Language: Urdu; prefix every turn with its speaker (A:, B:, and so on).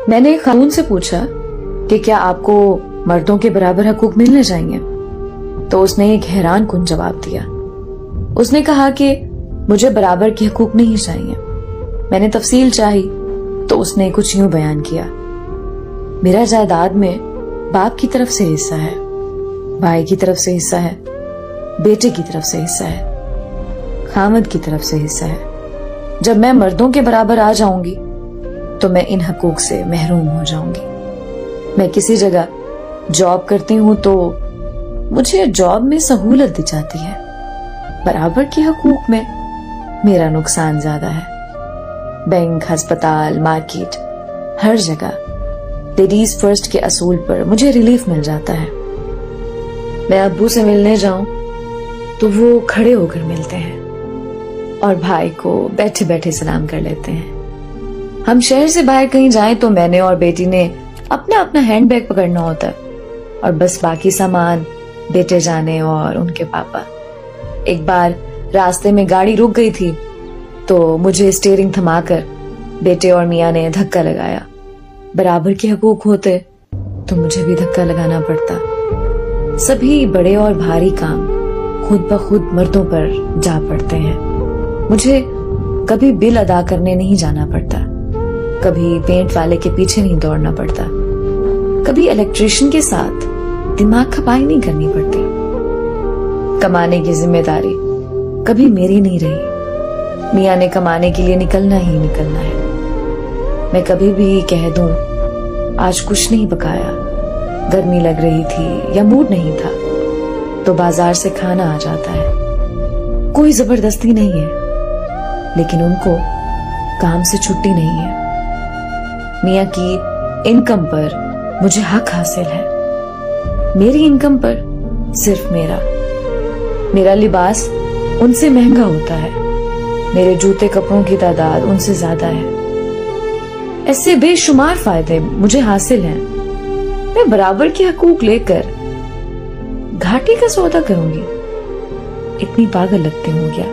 A: میں نے ایک خاتون سے پوچھا کہ کیا آپ کو مردوں کے برابر حقوق ملنے چاہیے؟ تو اس نے ایک حیران کن جواب دیا۔ اس نے کہا کہ مجھے برابر کے حقوق نہیں چاہیے۔ میں نے تفصیل چاہی تو اس نے کچھ یوں بیان کیا، میرا جائیداد میں باپ کی طرف سے حصہ ہے، بھائی کی طرف سے حصہ ہے، بیٹے کی طرف سے حصہ ہے، خامد کی طرف سے حصہ ہے۔ جب میں مردوں کے برابر آ جاؤں گی تو میں ان حقوق سے محروم ہو جاؤں گی۔ میں کسی جگہ جاب کرتی ہوں تو مجھے جاب میں سہولت دی جاتی ہے، برابر کے حقوق میں میرا نقصان زیادہ ہے۔ بینک، ہسپتال، مارکیٹ، ہر جگہ لیڈیز فرسٹ کے اصول پر مجھے ریلیف مل جاتا ہے۔ میں ابو سے ملنے جاؤں تو وہ کھڑے ہو کر ملتے ہیں اور بھائی کو بیٹھے بیٹھے سلام کر لیتے ہیں۔ ہم شہر سے باہر کہیں جائیں تو میں نے اور بیٹی نے اپنا اپنا ہینڈ بیگ پکڑنا ہوتا ہے اور بس باقی سامان بیٹے جانے اور ان کے پاپا۔ ایک بار راستے میں گاڑی رک گئی تھی تو مجھے اسٹیئرنگ تھما کر بیٹے اور میاں نے دھکا لگایا۔ برابر کے حقوق ہوتے تو مجھے بھی دھکا لگانا پڑتا۔ سبھی بڑے اور بھاری کام خود بخود مردوں پر جا پڑتے ہیں۔ مجھے کبھی بل ادا کرنے نہیں جانا پڑتا، کبھی پینٹ والے کے پیچھے نہیں دوڑنا پڑتا، کبھی الیکٹریشین کے ساتھ دماغ کھپائی نہیں کرنی پڑتی۔ کمانے کی ذمہ داری کبھی میری نہیں رہی، میاں نے کمانے کے لیے نکلنا ہی نکلنا ہے۔ میں کبھی بھی کہہ دوں آج کچھ نہیں پکایا، گرمی لگ رہی تھی یا موڈ نہیں تھا، تو بازار سے کھانا آ جاتا ہے۔ کوئی زبردستی نہیں ہے، لیکن ان کو کام سے چھٹی نہیں ہے۔ میاں کی انکم پر مجھے حق حاصل ہے، میری انکم پر صرف میرا لباس ان سے مہنگا ہوتا ہے، میرے جوتے کپڑوں کی تعداد ان سے زیادہ ہے۔ ایسے بے شمار فائدے مجھے حاصل ہیں، میں برابر کے حقوق لے کر گھاٹی کا سودا کروں گی؟ اتنی پاگل لگتی ہوں کیا؟